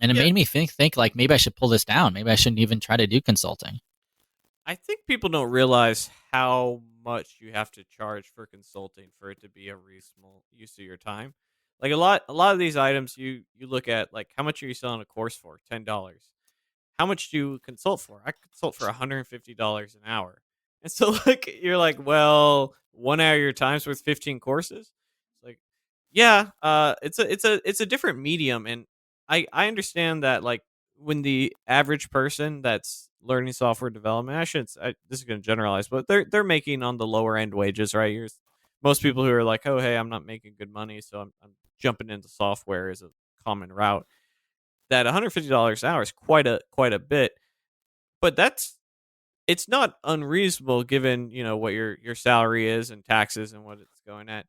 And it made me think like maybe I should pull this down. Maybe I shouldn't even try to do consulting. I think people don't realize how much you have to charge for consulting for it to be a reasonable use of your time. Like a lot of these items, you look at, like, how much are you selling a course for? $10. How much do you consult for? I consult for $150 an hour. And so, like, you're like, well, 1 hour of your time's worth 15 courses. It's like, yeah, it's a different medium, and I understand that, like, when the average person that's learning software development, this is going to generalize, but they're making on the lower end wages, right? Most people who are like, oh, hey, I'm not making good money, so I'm jumping into software is a common route. That $150 an hour is quite a bit, but it's not unreasonable given what your salary is and taxes and what it's going at.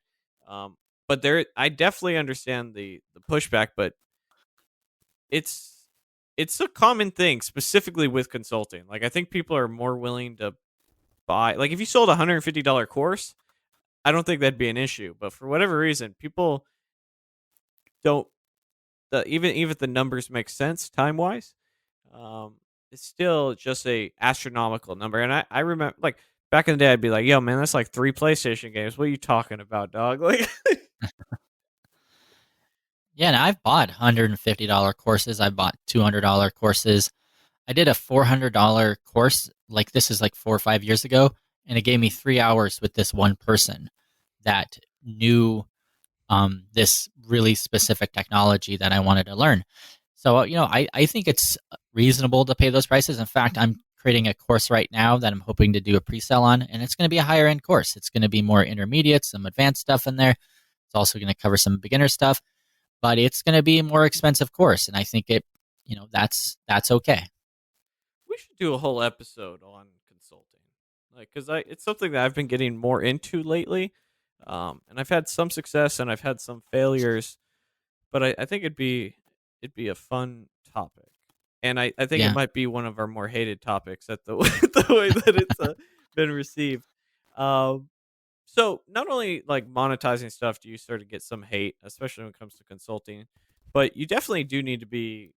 But I definitely understand the pushback, but it's a common thing, specifically with consulting. Like, I think people are more willing to buy. Like, if you sold a $150 course, I don't think that'd be an issue. But for whatever reason, people don't. Even if the numbers make sense time wise, it's still just a astronomical number. And I remember, like, back in the day, I'd be like, "Yo, man, that's like 3 PlayStation games. What are you talking about, dog?" Like, Yeah, and I've bought $150 courses. I bought $200 courses. I did a $400 course, like this is like 4 or 5 years ago, and it gave me 3 hours with this one person that knew this really specific technology that I wanted to learn. So, I think it's reasonable to pay those prices. In fact, I'm creating a course right now that I'm hoping to do a pre-sale on, and it's going to be a higher end course. It's going to be more intermediate, some advanced stuff in there. It's also going to cover some beginner stuff, but it's going to be a more expensive course. And I think that's okay. should do a whole episode on consulting, like because I it's something that I've been getting more into lately, and I've had some success and I've had some failures, but I think it'd be a fun topic, and I think it Yeah. might be one of our more hated topics at the the way that it's been received. Um, so not only like monetizing stuff do you sort of get some hate, especially when it comes to consulting, but you definitely do need to be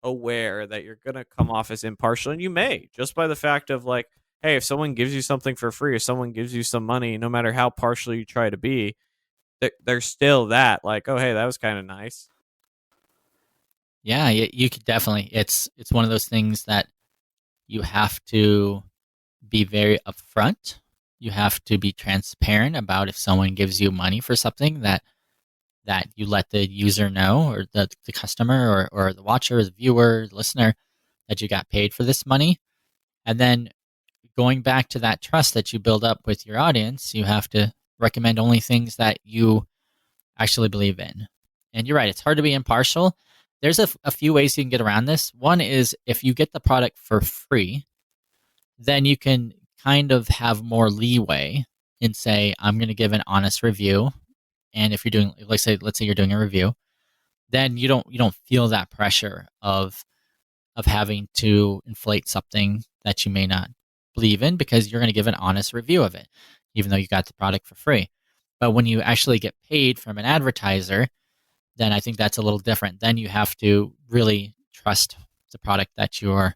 aware that you're going to come off as impartial, and you may just by the fact of like, hey, if someone gives you something for free or someone gives you some money, no matter how partial you try to be, there's still that like, oh hey, that was kind of nice. Yeah, you could definitely. It's one of those things that you have to be very upfront. You have to be transparent about if someone gives you money for something that you let the user know, or the customer, or the watcher, or the viewer, the listener, that you got paid for this money. And then going back to that trust that you build up with your audience, you have to recommend only things that you actually believe in. And you're right, it's hard to be impartial. There's a few ways you can get around this. One is if you get the product for free, then you can kind of have more leeway and say, I'm going to give an honest review. And if you're doing, let's say you're doing a review, then you don't feel that pressure of having to inflate something that you may not believe in, because you're going to give an honest review of it, even though you got the product for free. But when you actually get paid from an advertiser, then I think that's a little different. Then you have to really trust the product that you're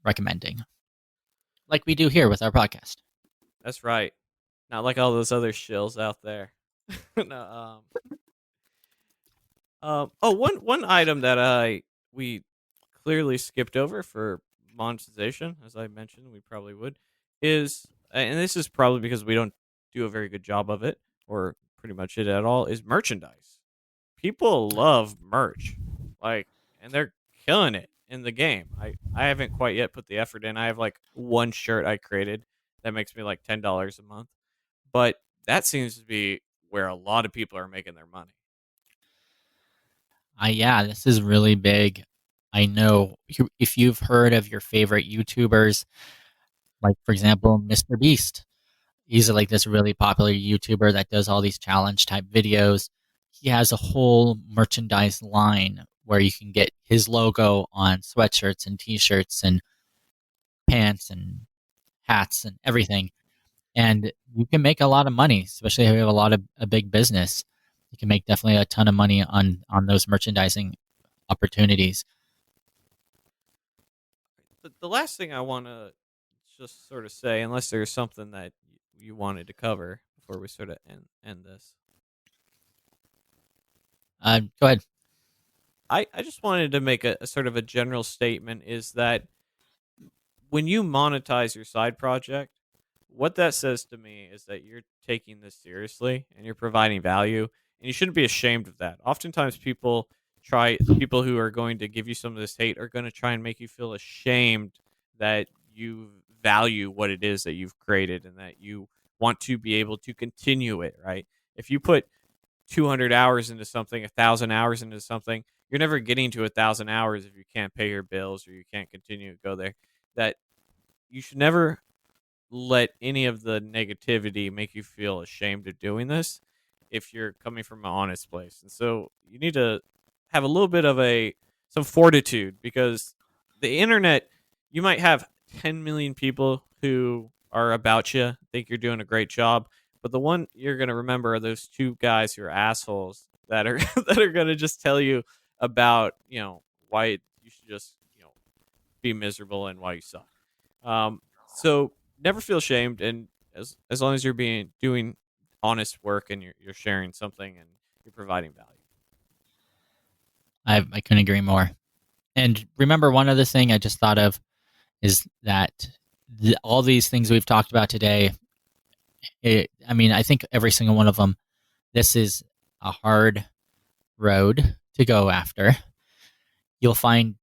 recommending, like we do here with our podcast. That's right. Not like all those other shills out there. No, oh, one item that we clearly skipped over for monetization, as I mentioned, we probably would, is, and this is probably because we don't do a very good job of it, or pretty much it at all, is merchandise. People love merch, like, and they're killing it in the game. I haven't quite yet put the effort in. I have like one shirt I created that makes me like $10 a month, but that seems to be where a lot of people are making their money. Yeah, this is really big. I know if you've heard of your favorite YouTubers, like for example, Mr. Beast. He's like this really popular YouTuber that does all these challenge type videos. He has a whole merchandise line where you can get his logo on sweatshirts and t-shirts and pants and hats and everything. And you can make a lot of money, especially if you have a big business. You can make definitely a ton of money on those merchandising opportunities. The last thing I want to just sort of say, unless there's something that you wanted to cover before we sort of end this, Go ahead. I just wanted to make a sort of a general statement is that when you monetize your side project, what that says to me is that you're taking this seriously and you're providing value, and you shouldn't be ashamed of that. Oftentimes, people who are going to give you some of this hate are going to try and make you feel ashamed that you value what it is that you've created and that you want to be able to continue it, right? If you put 200 hours into something, 1,000 hours into something, you're never getting to 1,000 hours if you can't pay your bills or you can't continue to go there. That you should never let any of the negativity make you feel ashamed of doing this if you're coming from an honest place. And so you need to have a little bit of some fortitude, because the internet, you might have 10 million people who are about you, think you're doing a great job, but the one you're going to remember are those two guys who are assholes that are that are going to just tell you about, why you should just, be miserable and why you suck. So never feel ashamed, and as long as you're doing honest work and you're sharing something and you're providing value. I couldn't agree more. And remember, one other thing I just thought of is that all these things we've talked about today, I think every single one of them, this is a hard road to go after. You'll find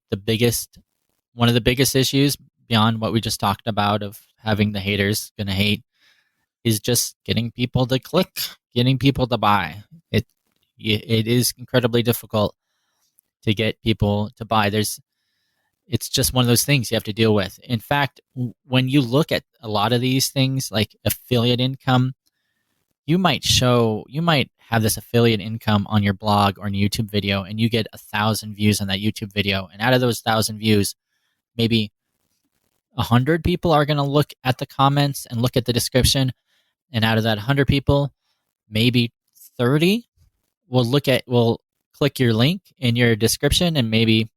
one of the biggest issues beyond what we just talked about of having the haters gonna hate is just getting people to click, getting people to buy. It is incredibly difficult to get people to buy. it's just one of those things you have to deal with. In fact, when you look at a lot of these things like affiliate income, you might have this affiliate income on your blog or on a YouTube video, and you get 1,000 views on that YouTube video. And out of those 1,000 views, maybe 100 people are going to look at the comments and look at the description. And out of that 100 people, maybe 30 will click your link in your description, and maybe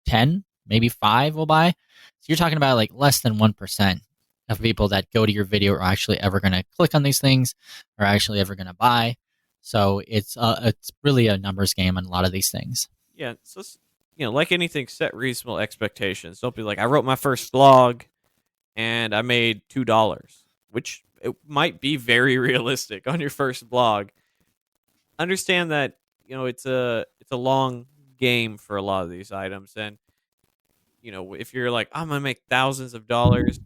10, maybe 5 will buy. So you're talking about like less than 1% of people that go to your video are actually ever going to click on these things, or actually ever going to buy. So it's really a numbers game on a lot of these things. Yeah, so like anything, set reasonable expectations. Don't be like, I wrote my first blog and I made $2, which it might be very realistic on your first blog. Understand that it's a long game for a lot of these items, and if you're like, I'm gonna make thousands of dollars,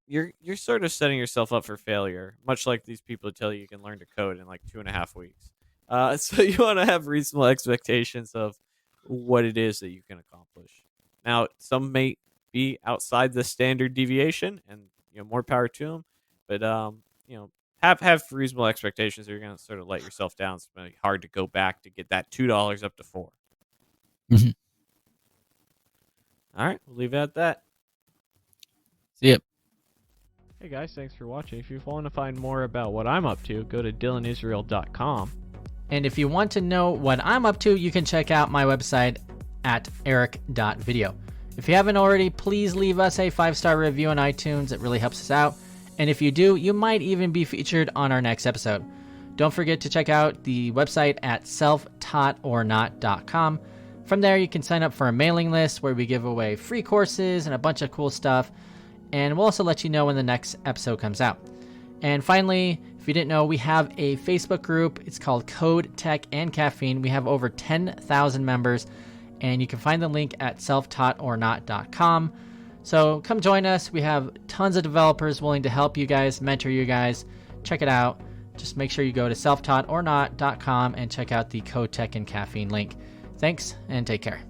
you're sort of setting yourself up for failure, much like these people tell you can learn to code in like 2.5 weeks. So you want to have reasonable expectations of what it is that you can accomplish. Now, some may be outside the standard deviation, and more power to them, but have reasonable expectations, or you're going to sort of let yourself down. It's going to be hard to go back to get that $2 up to $4. Mm-hmm. All right, we'll leave it at that. See ya. Hey guys, thanks for watching. If you want to find more about what I'm up to, go to dylanisrael.com. And if you want to know what I'm up to, you can check out my website at eric.video. If you haven't already, please leave us a 5-star review on iTunes. It really helps us out. And if you do, you might even be featured on our next episode. Don't forget to check out the website at selftaughtornot.com. From there, you can sign up for a mailing list where we give away free courses and a bunch of cool stuff. And we'll also let you know when the next episode comes out. And finally, if you didn't know, we have a Facebook group. It's called Code, Tech, and Caffeine. We have over 10,000 members, and you can find the link at selftaughtornot.com. So come join us. We have tons of developers willing to help you guys, mentor you guys. Check it out. Just make sure you go to selftaughtornot.com and check out the Code, Tech, and Caffeine link. Thanks, and take care.